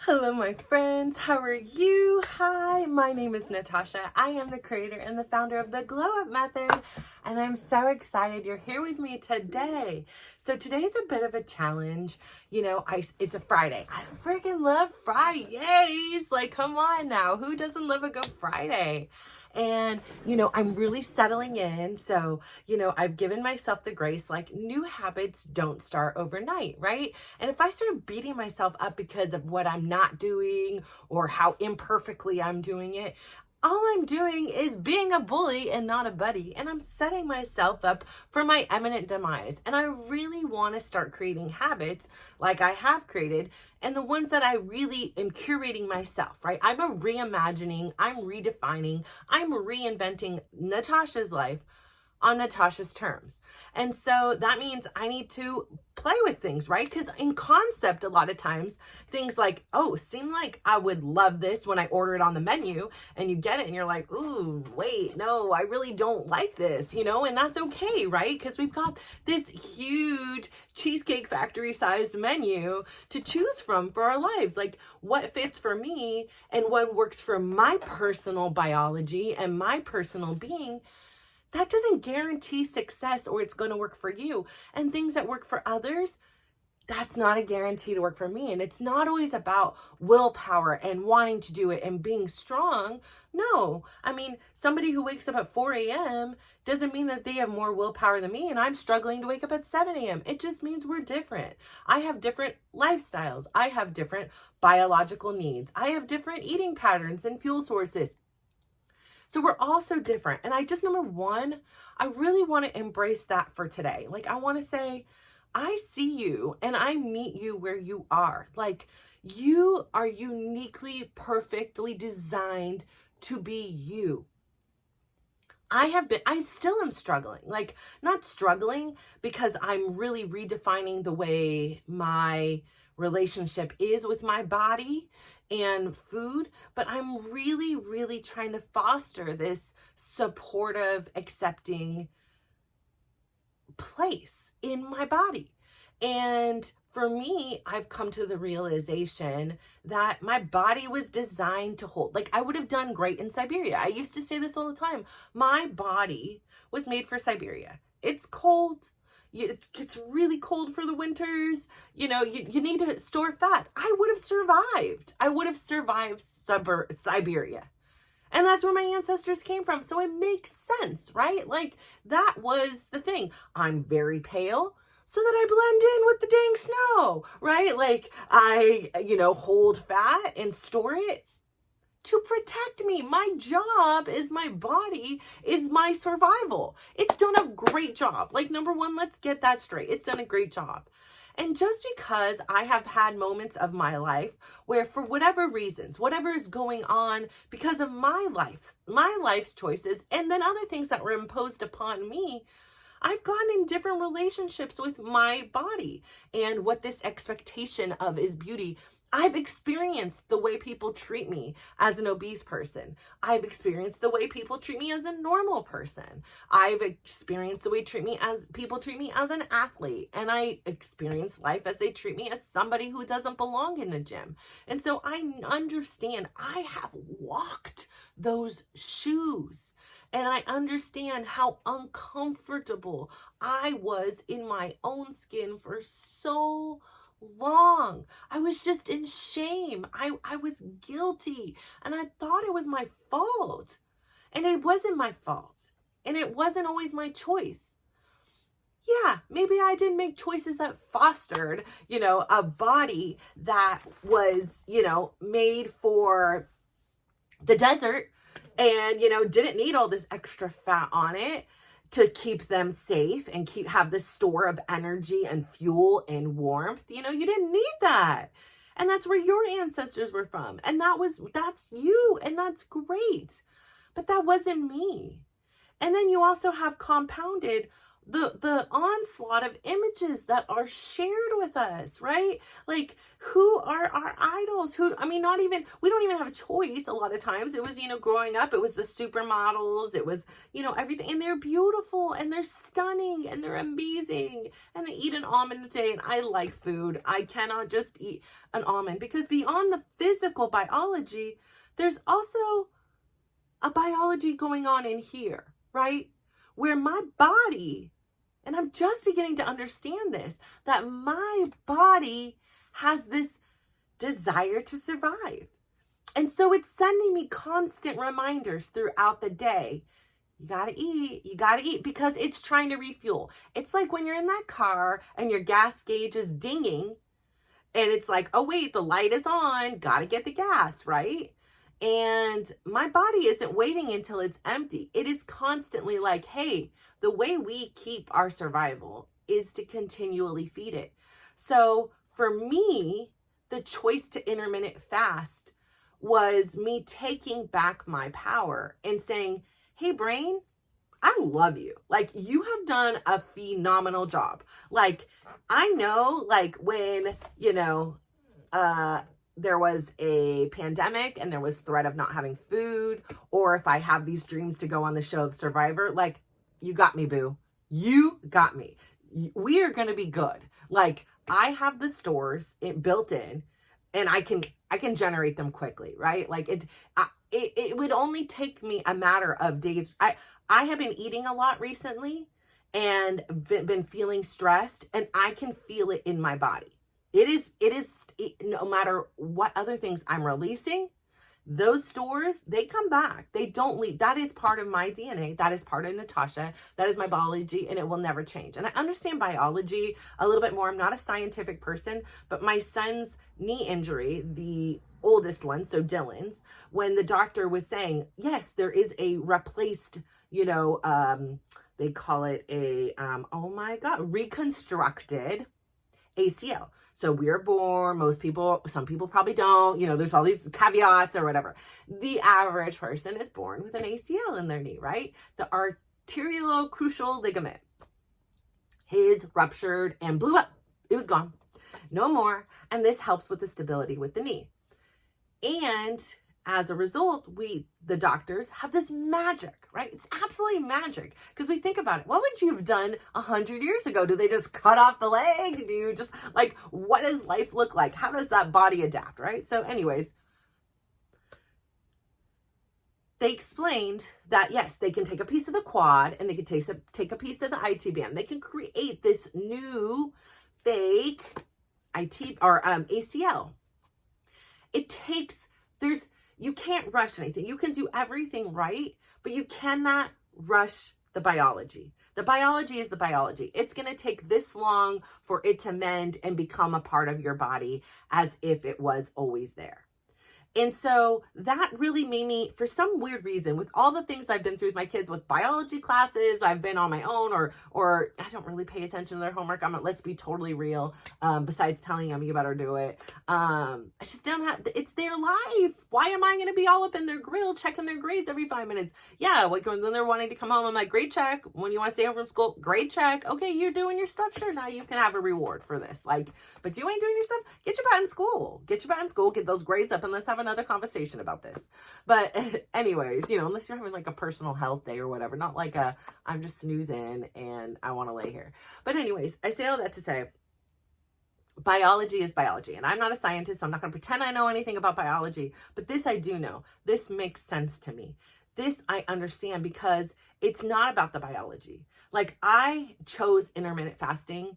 Hello, my friends. How are you? Hi, my name is Natasha. I am the creator and the founder of the Glow Up Method, and I'm so excited you're here with me today. So today's a bit of a challenge. It's a Friday. I freaking love Fridays. Like, come on now. Who doesn't love a good Friday? And, I'm really settling in. So, I've given myself the grace, like new habits don't start overnight, right? And if I start beating myself up because of what I'm not doing or how imperfectly I'm doing it, all I'm doing is being a bully and not a buddy. And I'm setting myself up for my imminent demise. And I really want to start creating habits like I have created and the ones that I really am curating myself, right? I'm a reimagining, I'm redefining, I'm reinventing Natasha's life on Natasha's terms. And so that means I need to play with things, right? Because in concept, a lot of times things like, oh, seem like I would love this when I order it on the menu, and you get it and you're like, ooh, wait, no, I really don't like this, and that's okay, right? Because we've got this huge Cheesecake Factory sized menu to choose from for our lives. Like what fits for me and what works for my personal biology and my personal being, that doesn't guarantee success or it's going to work for you. And things that work for others, that's not a guarantee to work for me. And it's not always about willpower and wanting to do it and being strong. No, I mean, somebody who wakes up at 4 a.m. doesn't mean that they have more willpower than me and I'm struggling to wake up at 7 a.m. It just means we're different. I have different lifestyles. I have different biological needs. I have different eating patterns and fuel sources. So we're all so different. And number one, I really want to embrace that for today. Like, I want to say, I see you and I meet you where you are. Like, you are uniquely, perfectly designed to be you. I still am struggling. Like, not struggling because I'm really redefining the way my relationship is with my body and food, but I'm really, really trying to foster this supportive, accepting place in my body. And for me, I've come to the realization that my body was designed to hold. Like, I would have done great in Siberia. I used to say this all the time. My body was made for Siberia. It's cold. It gets really cold for the winters. You need to store fat. I would have survived. I would have survived Siberia. And that's where my ancestors came from. So it makes sense, right? Like, that was the thing. I'm very pale so that I blend in with the dang snow, right? Like, I, hold fat and store it to protect me. My job is my body, is my survival. It's done a great job. Like, number one, let's get that straight. It's done a great job. And just because I have had moments of my life where, for whatever reasons, whatever is going on because of my life's choices, and then other things that were imposed upon me, I've gotten in different relationships with my body and what this expectation of is beauty. I've experienced the way people treat me as an obese person. I've experienced the way people treat me as a normal person. I've experienced the way people treat me as an athlete. And I experience life as they treat me as somebody who doesn't belong in the gym. And so I understand, I have walked those shoes. And I understand how uncomfortable I was in my own skin for so long. I was just in shame. I was guilty. And I thought it was my fault. And it wasn't my fault. And it wasn't always my choice. Yeah, maybe I didn't make choices that fostered, a body that was, made for the desert and, didn't need all this extra fat on it to keep them safe and have this store of energy and fuel and warmth. You didn't need that. And that's where your ancestors were from. And that's you. And that's great. But that wasn't me. And then you also have compounded the onslaught of images that are shared with us, right? Like, who are our idols? I mean, we don't even have a choice a lot of times. It was, growing up, it was the supermodels, it was, everything. And they're beautiful and they're stunning and they're amazing. And they eat an almond a day. And I like food. I cannot just eat an almond, because beyond the physical biology, there's also a biology going on in here, right? Where my body, and I'm just beginning to understand this, that my body has this desire to survive. And so it's sending me constant reminders throughout the day. You gotta eat, because it's trying to refuel. It's like when you're in that car and your gas gauge is dinging and it's like, oh wait, the light is on, gotta get the gas, right? And my body isn't waiting until it's empty. It is constantly like, hey, the way we keep our survival is to continually feed it. So for me, the choice to intermittent fast was me taking back my power and saying, hey, brain, I love you. Like, you have done a phenomenal job. Like, I know, like, when, there was a pandemic and there was threat of not having food, or if I have these dreams to go on the show of Survivor, like, you got me, boo. You got me. We are going to be good. Like, I have the stores built in, and I can generate them quickly, right? Like, it would only take me a matter of days. I have been eating a lot recently and been feeling stressed, and I can feel it in my body. It is no matter what other things I'm releasing, those stores, they come back. They don't leave. That is part of my DNA. That is part of Natasha. That is my biology, and it will never change. And I understand biology a little bit more. I'm not a scientific person, but my son's knee injury, the oldest one, so Dylan's, when the doctor was saying, yes, there is a replaced, they call it a, reconstructed ACL. So we are born, some people probably don't, there's all these caveats or whatever. The average person is born with an ACL in their knee, right? The arterial-crucial ligament. His ruptured and blew up. It was gone. No more. And this helps with the stability with the knee. And as a result, the doctors have this magic, right? It's absolutely magic, because we think about it. What would you have done 100 years ago? Do they just cut off the leg? Do you just, like, what does life look like? How does that body adapt, right? So anyways, they explained that, yes, they can take a piece of the quad and they can take a piece of the IT band. They can create this new fake ACL. You can't rush anything. You can do everything right, but you cannot rush the biology. The biology is the biology. It's going to take this long for it to mend and become a part of your body as if it was always there. And so that really made me, for some weird reason, with all the things I've been through with my kids, with biology classes, I've been on my own, or I don't really pay attention to their homework. Let's be totally real. Besides telling them you better do it. I just don't have, it's their life. Why am I going to be all up in their grill, checking their grades every 5 minutes? Yeah, like when they're wanting to come home, I'm like, great check. When you want to stay home from school, great check. Okay, you're doing your stuff. Sure, now you can have a reward for this. Like, but you ain't doing your stuff. Get your butt in school. Get those grades up, and let's have another conversation about this. But anyways, unless you're having like a personal health day or whatever, not like I'm just snoozing and I want to lay here. But anyways, I say all that to say, biology is biology, and I'm not a scientist, so I'm not going to pretend I know anything about biology, but this I do know. This makes sense to me. This I understand, because it's not about the biology. Like, I chose intermittent fasting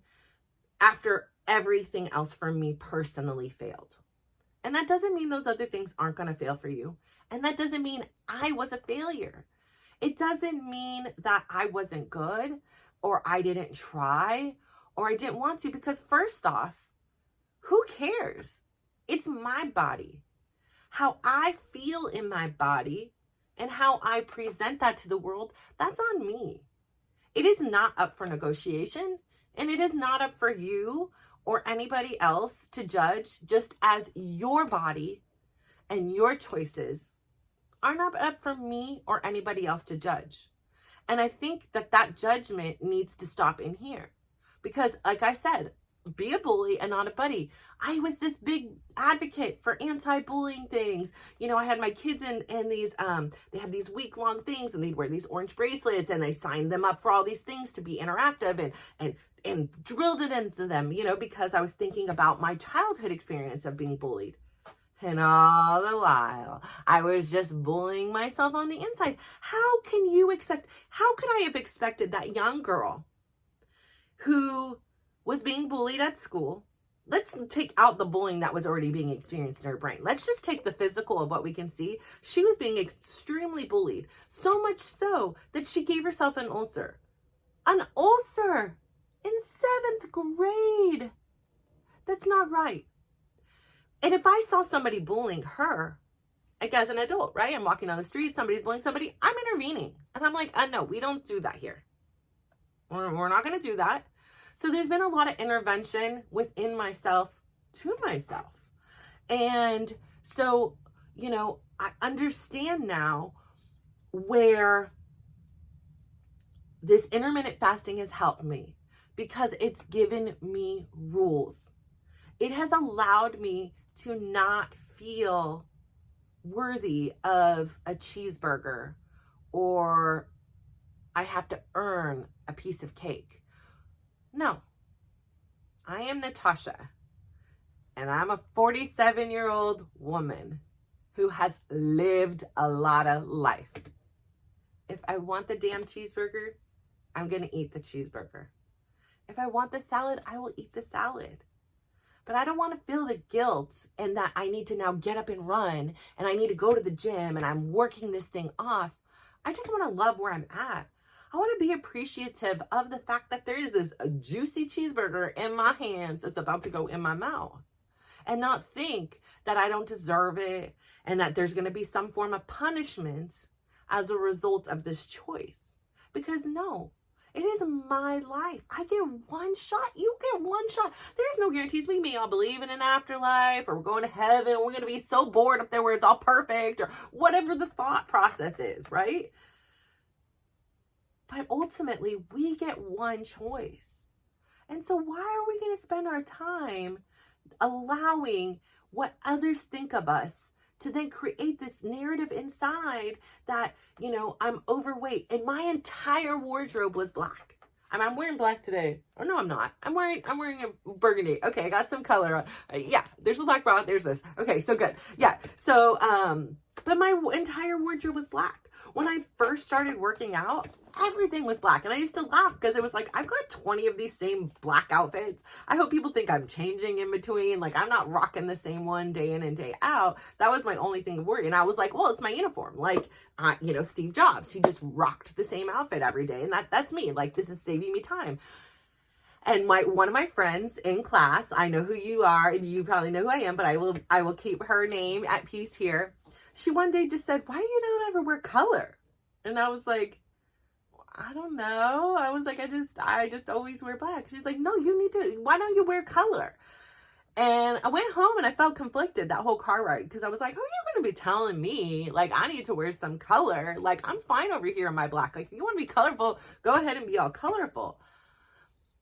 after everything else for me personally failed. And that doesn't mean those other things aren't going to fail for you. And that doesn't mean I was a failure. It doesn't mean that I wasn't good, or I didn't try, or I didn't want to, because first off, who cares? It's my body. How I feel in my body and how I present that to the world, that's on me. It is not up for negotiation, and it is not up for you or anybody else to judge, just as your body and your choices are not up for me or anybody else to judge. And I think that judgment needs to stop in here. Because like I said, be a bully and not a buddy. I was this big advocate for anti-bullying things. You know, I had my kids in these, they had these week-long things, and they'd wear these orange bracelets, and they signed them up for all these things to be interactive, and drilled it into them, you know, because I was thinking about my childhood experience of being bullied. And all the while, I was just bullying myself on the inside. How could I have expected that young girl who was being bullied at school? Let's take out the bullying that was already being experienced in her brain. Let's just take the physical of what we can see. She was being extremely bullied, so much so that she gave herself an ulcer. An ulcer in 7th grade. That's not right. And if I saw somebody bullying her, like as an adult, right? I'm walking down the street, somebody's bullying somebody, I'm intervening. And I'm like, no, we don't do that here. We're not going to do that. So there's been a lot of intervention within myself to myself. And so, you know, I understand now where this intermittent fasting has helped me, because it's given me rules. It has allowed me to not feel worthy of a cheeseburger, or I have to earn a piece of cake. No, I am Natasha, and I'm a 47-year-old woman who has lived a lot of life. If I want the damn cheeseburger, I'm going to eat the cheeseburger. If I want the salad, I will eat the salad. But I don't want to feel the guilt and that I need to now get up and run, and I need to go to the gym, and I'm working this thing off. I just want to love where I'm at. I want to be appreciative of the fact that there is this juicy cheeseburger in my hands that's about to go in my mouth, and not think that I don't deserve it and that there's going to be some form of punishment as a result of this choice. Because no, it is my life. I get one shot. You get one shot. There's no guarantees. We may all believe in an afterlife, or we're going to heaven, or we're going to be so bored up there where it's all perfect, or whatever the thought process is, right? But ultimately, we get one choice. And so why are we going to spend our time allowing what others think of us to then create this narrative inside that, you know, I'm overweight, and my entire wardrobe was black. I'm wearing black today. Oh no, I'm not. I'm wearing a burgundy. Okay, I got some color on. Yeah, there's the black bra. There's this. Okay, so good. Yeah. So, but my entire wardrobe was black. When I first started working out, everything was black. And I used to laugh because it was like, I've got 20 of these same black outfits. I hope people think I'm changing in between. Like, I'm not rocking the same one day in and day out. That was my only thing of worry. And I was like, well, it's my uniform. Like, you know, Steve Jobs, he just rocked the same outfit every day. And that's me. Like, this is saving me time. And one of my friends in class, I know who you are, and you probably know who I am, but I will keep her name at peace here. She one day just said, why do you don't ever wear color? And I was like, I don't know. I was like, I just always wear black. She's like, no, you need to, why don't you wear color? And I went home and I felt conflicted that whole car ride, because I was like, who are you going to be telling me, like, I need to wear some color? Like, I'm fine over here in my black. Like, if you want to be colorful, go ahead and be all colorful.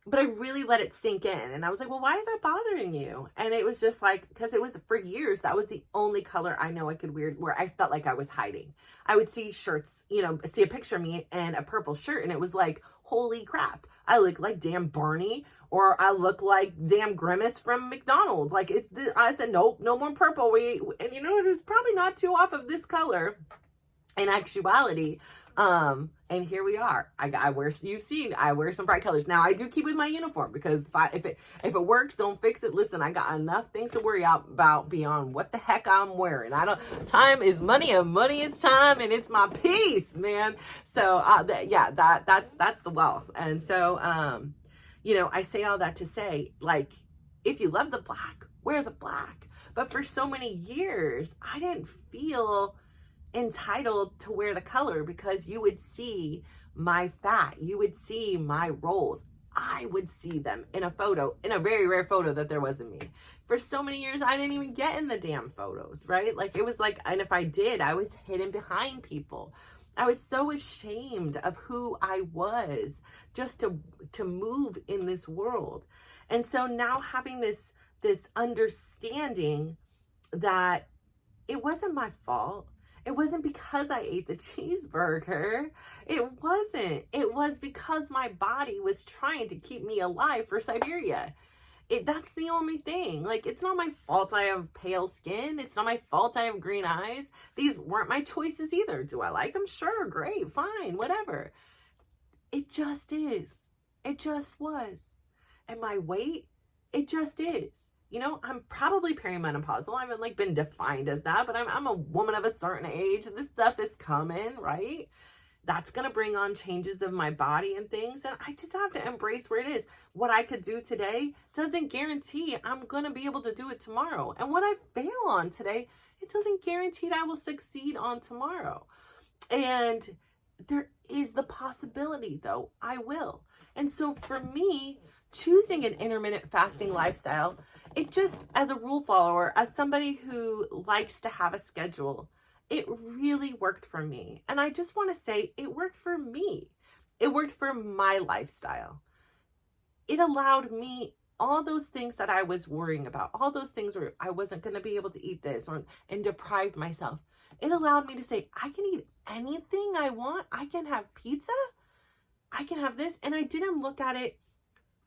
But I really let it sink in. And I was like, well, why is that bothering you? And it was just like, because it was for years, that was the only color I know I could wear where I felt like I was hiding. I would see shirts, you know, see a picture of me and a purple shirt, and it was like, holy crap, I look like damn Barney, or I look like damn Grimace from McDonald's. Like, I said, nope, no more purple. And you know, it was probably not too off of this color in actuality. And here we are. You've seen, I wear some bright colors. Now I do keep with my uniform, because if it works, don't fix it. Listen, I got enough things to worry about beyond what the heck I'm wearing. Time is money, and money is time, and it's my peace, man. So, that's the wealth. And so, you know, I say all that to say, like, if you love the black, wear the black. But for so many years, I didn't feel entitled to wear the color, because you would see my fat, you would see my rolls, I would see them in a photo, in a very rare photo that there was of me. For so many years, I didn't even get in the damn photos, right? Like, it was like, and if I did, I was hidden behind people. I was so ashamed of who I was just to move in this world. And so now having this understanding that it wasn't my fault. It wasn't because I ate the cheeseburger. It wasn't. It was because my body was trying to keep me alive for Siberia. That's the only thing. Like, it's not my fault I have pale skin. It's not my fault I have green eyes. These weren't my choices either. Do I like them? Sure, great, fine, whatever. It just is. It just was. And my weight, it just is. You know, I'm probably perimenopausal. I haven't been defined as that, but I'm a woman of a certain age. This stuff is coming, right? That's going to bring on changes of my body and things. And I just have to embrace where it is. What I could do today doesn't guarantee I'm going to be able to do it tomorrow. And what I fail on today, it doesn't guarantee that I will succeed on tomorrow. And there is the possibility, though, I will. And so for me, choosing an intermittent fasting lifestyle, it just, as a rule follower, as somebody who likes to have a schedule, it really worked for me. And I just want to say it worked for me. It worked for my lifestyle. It allowed me all those things that I was worrying about, all those things where I wasn't going to be able to eat this and deprived myself. It allowed me to say, I can eat anything I want. I can have pizza. I can have this. And I didn't look at it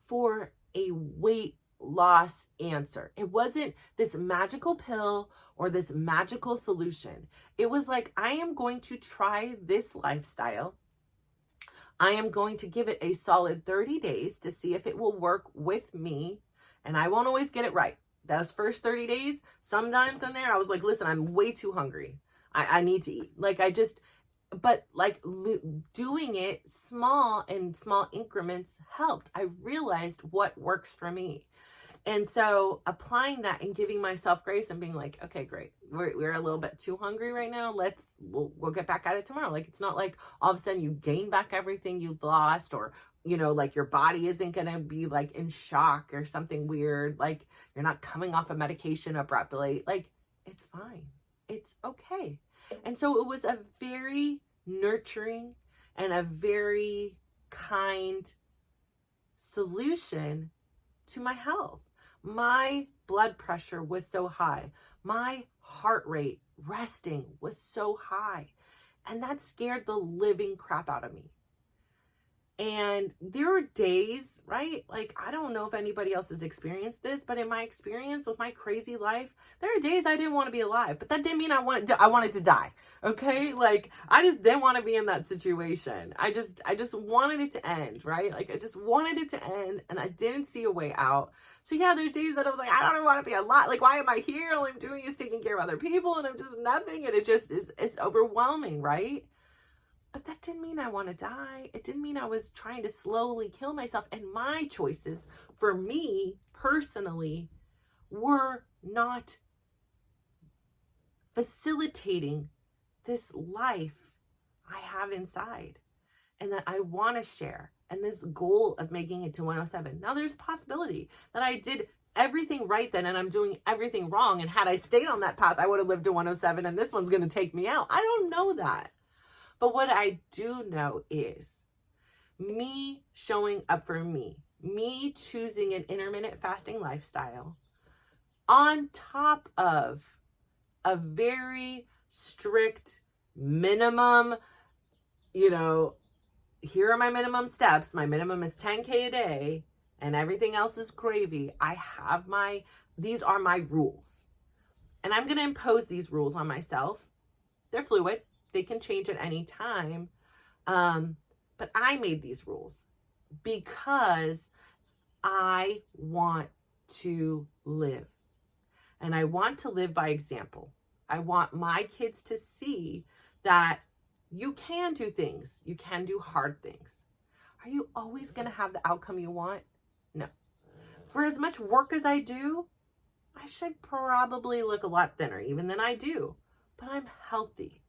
for a weight loss answer. It wasn't this magical pill or this magical solution. It was like, I am going to try this lifestyle. I am going to give it a solid 30 days to see if it will work with me. And I won't always get it right. Those first 30 days, sometimes in there, I was like, listen, I'm way too hungry. I need to eat. Doing it small increments helped. I realized what works for me. And so applying that and giving myself grace and being like, okay, great. We're a little bit too hungry right now. We'll get back at it tomorrow. Like, it's not like all of a sudden you gain back everything you've lost, or, you know, like your body isn't going to be like in shock or something weird. Like, you're not coming off a medication abruptly. Like, it's fine. It's okay. And so it was a very nurturing and a very kind solution to my health. My blood pressure was so high. My heart rate resting was so high. And that scared the living crap out of me. And there were days, right? Like, I don't know if anybody else has experienced this, but in my experience with my crazy life, there are days I didn't want to be alive, but that didn't mean I wanted to die. Okay. Like, I just didn't want to be in that situation. I just wanted it to end, right? Like, I just wanted it to end, and I didn't see a way out. So yeah, there are days that I was like, I don't want to be alive. Like, why am I here? All I'm doing is taking care of other people, and I'm just nothing. And it just is overwhelming, right? But that didn't mean I want to die. It didn't mean I was trying to slowly kill myself. And my choices for me personally were not facilitating this life I have inside and that I want to share, and this goal of making it to 107. Now, there's a possibility that I did everything right then and I'm doing everything wrong. And had I stayed on that path, I would have lived to 107, and this one's going to take me out. I don't know that. But what I do know is me showing up for me choosing an intermittent fasting lifestyle on top of a very strict minimum, you know, here are my minimum steps. My minimum is 10K a day and everything else is gravy. These are my rules. And I'm going to impose these rules on myself. They're fluid. They can change at any time. But I made these rules because I want to live. And I want to live by example. I want my kids to see that you can do things. You can do hard things. Are you always going to have the outcome you want? No. For as much work as I do, I should probably look a lot thinner even than I do. But I'm healthy.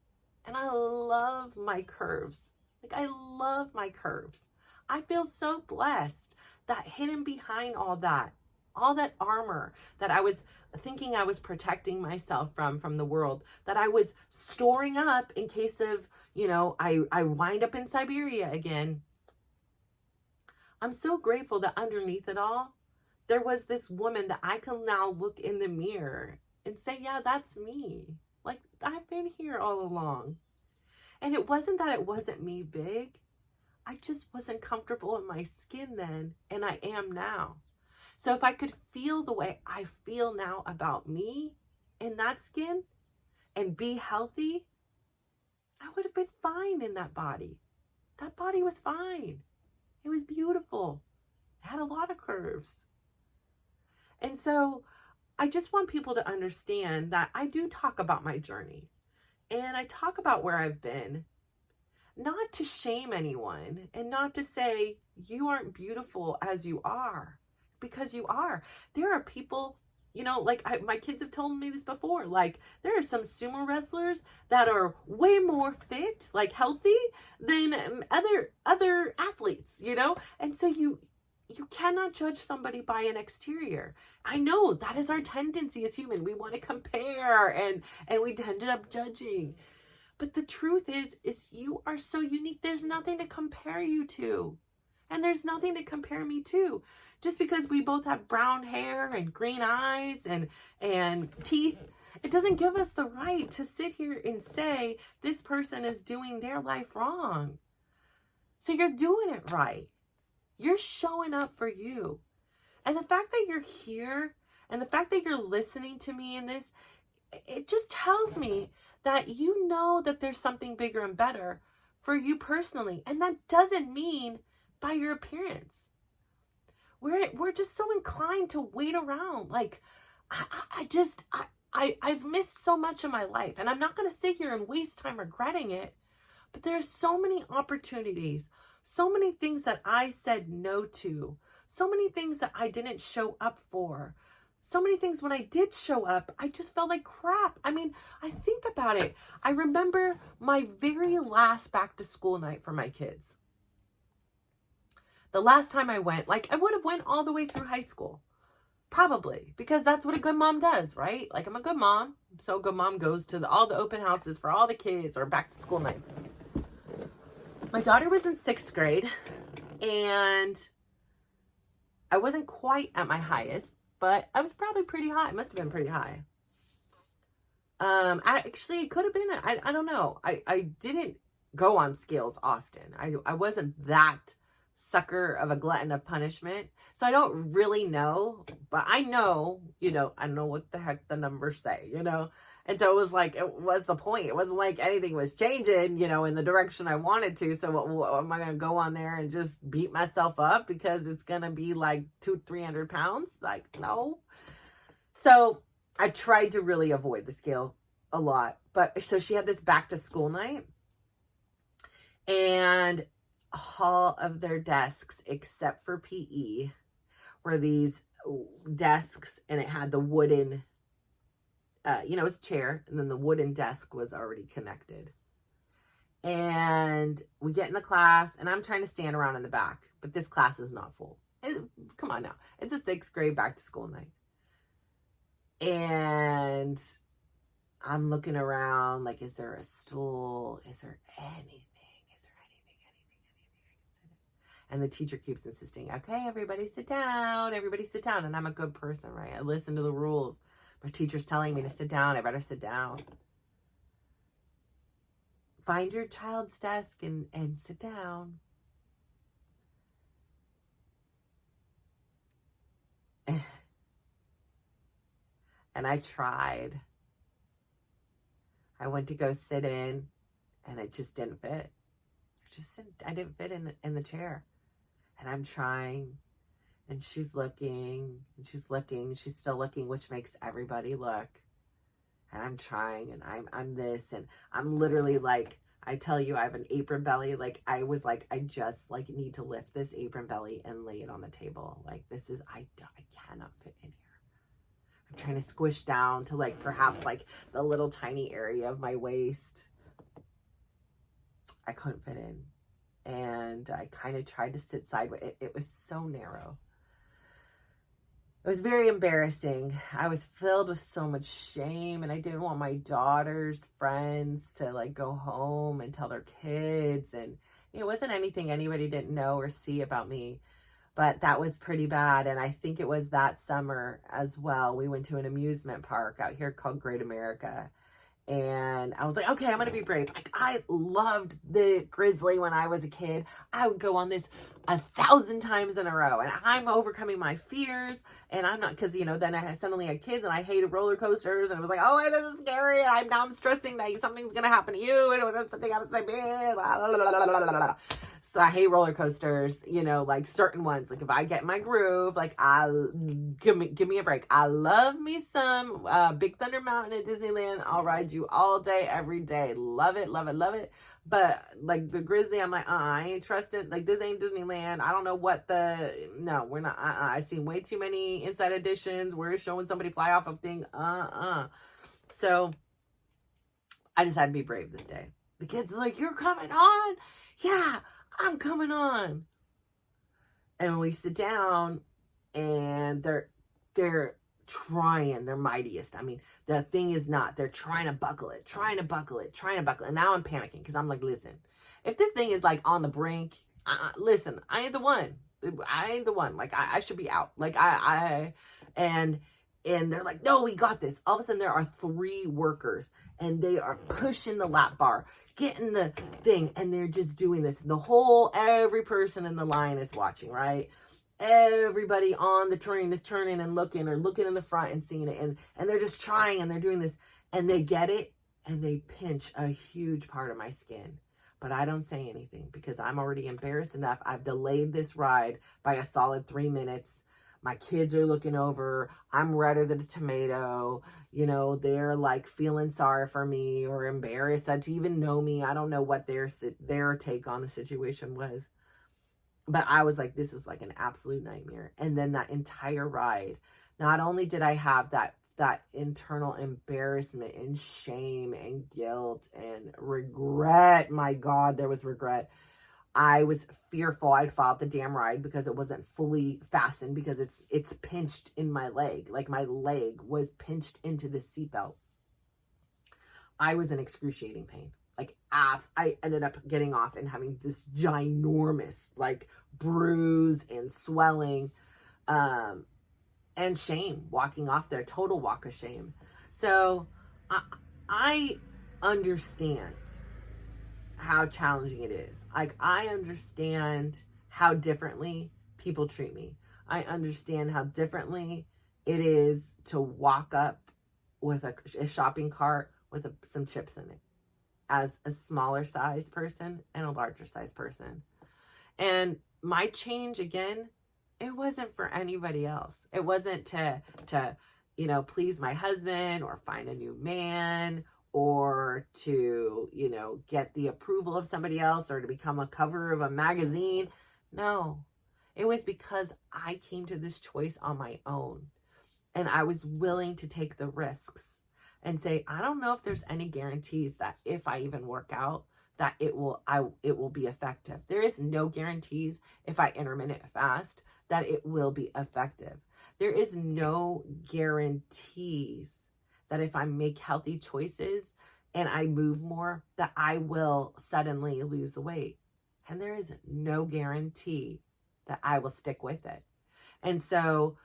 And I love my curves. I love my curves. I feel so blessed that hidden behind all that all that armor that I was thinking I was protecting myself from the world, that I was storing up in case of, I wind up in Siberia again. I'm so grateful that underneath it all, there was this woman that I can now look in the mirror and say, yeah, that's me. Like, I've been here all along. And it wasn't that it wasn't me big. I just wasn't comfortable in my skin then, and I am now. So if I could feel the way I feel now about me in that skin and be healthy, I would have been fine in that body. That body was fine. It was beautiful. It had a lot of curves. And so I just want people to understand that I do talk about my journey, and I talk about where I've been, not to shame anyone and not to say you aren't beautiful as you are, because you are. There are people, my kids have told me this before, like there are some sumo wrestlers that are way more fit, like healthy than other athletes, and so you cannot judge somebody by an exterior. I know that is our tendency as human. We want to compare and we end up judging. But the truth is you are so unique. There's nothing to compare you to. And there's nothing to compare me to. Just because we both have brown hair and green eyes and teeth, it doesn't give us the right to sit here and say this person is doing their life wrong. So you're doing it right. You're showing up for you. And the fact that you're here and the fact that you're listening to me in this, it just tells me that you know that there's something bigger and better for you personally. And that doesn't mean by your appearance. We're just so inclined to wait around. Like, I've missed so much of my life, and I'm not going to sit here and waste time regretting it. But there's so many opportunities, so many things that I said no to, so many things that I didn't show up for. So many things when I did show up, I just felt like crap. I mean, I think about it. I remember my very last back to school night for my kids. The last time I went, like I would have went all the way through high school. Probably, because that's what a good mom does, right? Like I'm a good mom. So a good mom goes to all the open houses for all the kids or back to school nights. My daughter was in 6th grade and I wasn't quite at my highest, but I was probably pretty high. It must have been pretty high. Actually, it could have been, I don't know. I didn't go on scales often. I wasn't that sucker of a glutton of punishment. So I don't really know, but I know, I know what the heck the numbers say, And so it was like, it was the point. It wasn't like anything was changing, in the direction I wanted to. So what am I going to go on there and just beat myself up because it's going to be like 200-300 pounds? Like, no. So I tried to really avoid the scale a lot. But so she had this back to school night, and all of their desks except for PE were these desks, and it had the wooden, it was a chair, and then the wooden desk was already connected. And we get in the class, and I'm trying to stand around in the back, but this class is not full. Come on now. It's a 6th grade back to school night. And I'm looking around like, is there a stool? Is there anything? And the teacher keeps insisting, okay, everybody sit down. Everybody sit down. And I'm a good person, right? I listen to the rules. My teacher's telling me to sit down. I better sit down. Find your child's desk and sit down. And I tried. I went to go sit in, and it just didn't fit. I didn't fit in the chair. And I'm trying, and she's looking, and she's looking, she's still looking, which makes everybody look. And I'm trying, and I'm this, and I'm literally like, I tell you, I have an apron belly. Like, I was like, I just like need to lift this apron belly and lay it on the table. Like, this is, I cannot fit in here. I'm trying to squish down to like, perhaps like the little tiny area of my waist. I couldn't fit in. And I kind of tried to sit sideways. It was so narrow. It was very embarrassing. I was filled with so much shame, and I didn't want my daughter's friends to like go home and tell their kids. And it wasn't anything anybody didn't know or see about me, but that was pretty bad. And I think it was that summer as well. We went to an amusement park out here called Great America. And I was like, okay, I'm going to be brave. Like, I loved the Grizzly when I was a kid. I would go on this 1,000 times in a row, and I'm overcoming my fears. And I'm not, because, you know, then I suddenly had kids and I hated roller coasters, and I was like, oh, this is scary. And now I'm stressing that something's going to happen to you. And something happens to me. So I hate roller coasters, you know, like certain ones. Like if I get in my groove, like give me a break. I love me some Big Thunder Mountain at Disneyland. I'll ride you all day, every day. Love it, love it, love it. But like the Grizzly, I'm like, I ain't trusting. Like this ain't Disneyland. I don't know what no, we're not. I seen way too many Inside Editions where it's showing somebody fly off a thing. So I decided to be brave this day. The kids are like, you're coming on? Yeah, I'm coming on. And we sit down and they're trying their mightiest. I mean, the thing is not, they're trying to buckle it. And now I'm panicking because I'm like, listen, if this thing is like on the brink, listen, I ain't the one. Like I should be out. Like and they're like, no, we got this. All of a sudden there are 3 workers and they are pushing the lap bar, getting the thing, and they're just doing this. Every person in the line is watching, right? Everybody on the train is turning and looking in the front and seeing it. And they're just trying and they're doing this and they get it and they pinch a huge part of my skin. But I don't say anything because I'm already embarrassed enough. I've delayed this ride by a solid 3 minutes. My kids are looking over. I'm redder than a tomato. You know, they're like feeling sorry for me or embarrassed that to even know me. I don't know what their take on the situation was. But I was like, this is like an absolute nightmare. And then that entire ride, not only did I have that internal embarrassment and shame and guilt and regret. My God, there was regret. I was fearful I'd fall out the damn ride because it wasn't fully fastened because it's pinched in my leg. Like my leg was pinched into the seatbelt. I was in excruciating pain. Like I ended up getting off and having this ginormous like bruise and swelling and shame walking off there, total walk of shame. So I understand how challenging it is. Like I understand how differently people treat me. I understand how differently it is to walk up with a shopping cart with some chips in it as a smaller size person and a larger size person. And my change, again, it wasn't for anybody else. It wasn't to you know, please my husband or find a new man or to, you know, get the approval of somebody else or to become a cover of a magazine. No, it was because I came to this choice on my own and I was willing to take the risks and say, I don't know if there's any guarantees that if I even work out, that it will be effective. There is no guarantees if I intermittent fast that it will be effective. There is no guarantees that if I make healthy choices and I move more, that I will suddenly lose the weight. And there is no guarantee that I will stick with it. And so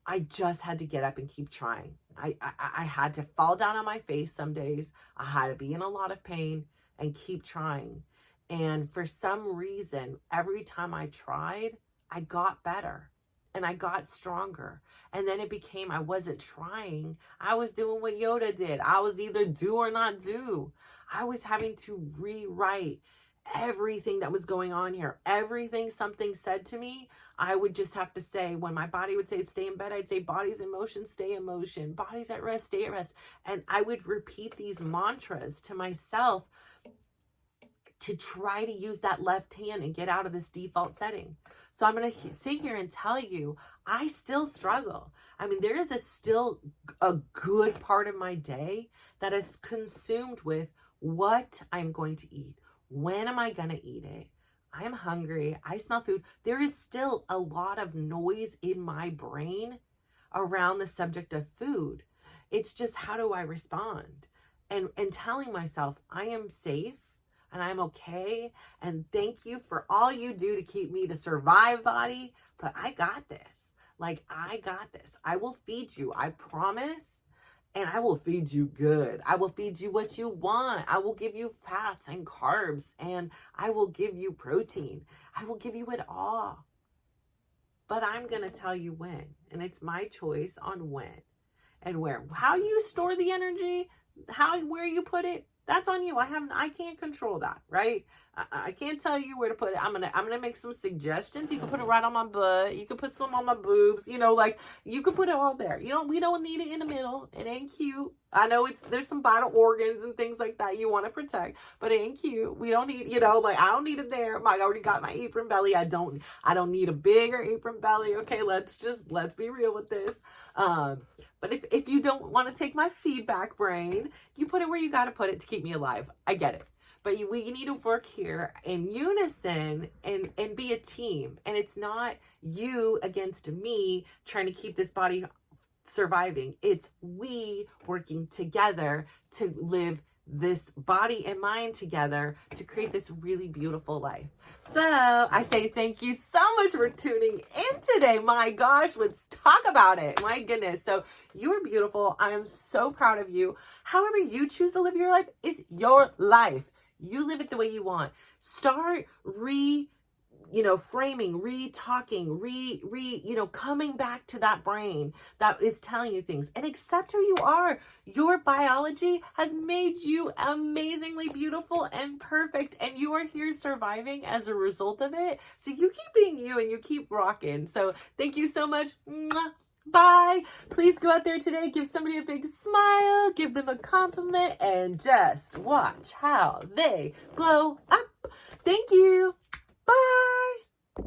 I just had to get up and keep trying. I had to fall down on my face some days. I had to be in a lot of pain and keep trying. And for some reason, every time I tried, I got better and I got stronger. And then it became, I wasn't trying. I was doing what Yoda did. I was either do or not do. I was having to rewrite everything that was going on here. Everything something said to me, I would just have to say, when my body would say stay in bed, I'd say body's in motion, stay in motion. Body's at rest, stay at rest. And I would repeat these mantras to myself to try to use that left hand and get out of this default setting. So I'm going to sit here and tell you, I still struggle. I mean, there is still a good part of my day that is consumed with what I'm going to eat. When am I going to eat it? I'm hungry, I smell food, there is still a lot of noise in my brain around the subject of food. It's just, how do I respond? And telling myself I am safe and I'm okay. And thank you for all you do to keep me to survive, body. But I got this. Like, I got this. I will feed you. I promise. And I will feed you good. I will feed you what you want. I will give you fats and carbs. And I will give you protein. I will give you it all. But I'm going to tell you when. And it's my choice on when and where. How you store the energy, where you put it, that's on you. I can't control that, right? I can't tell you where to put it. I'm gonna make some suggestions. You can put it right on my butt. You can put some on my boobs. Like, you can put it all there. We don't need it in the middle. It ain't cute. I know there's some vital organs and things like that you want to protect, but it ain't cute. We don't need, like, I don't need it there. I already got my apron belly. I don't need a bigger apron belly. Okay, let's be real with this. But if you don't want to take my feedback, brain, you put it where you got to put it to keep me alive. I get it. But we need to work here in unison and be a team. And it's not you against me trying to keep this body surviving. It's we working together to live this body and mind together to create this really beautiful life. So I say thank you so much for tuning in today. My gosh, let's talk about it. My goodness. So you are beautiful. I am so proud of you. However you choose to live your life is your life. You live it the way you want. Start framing, re-talking, coming back to that brain that is telling you things, and accept who you are. Your biology has made you amazingly beautiful and perfect, and you are here surviving as a result of it. So you keep being you and you keep rocking. So thank you so much. Mwah. Bye. Please go out there today, give somebody a big smile, give them a compliment, and just watch how they glow up. Thank you. Bye.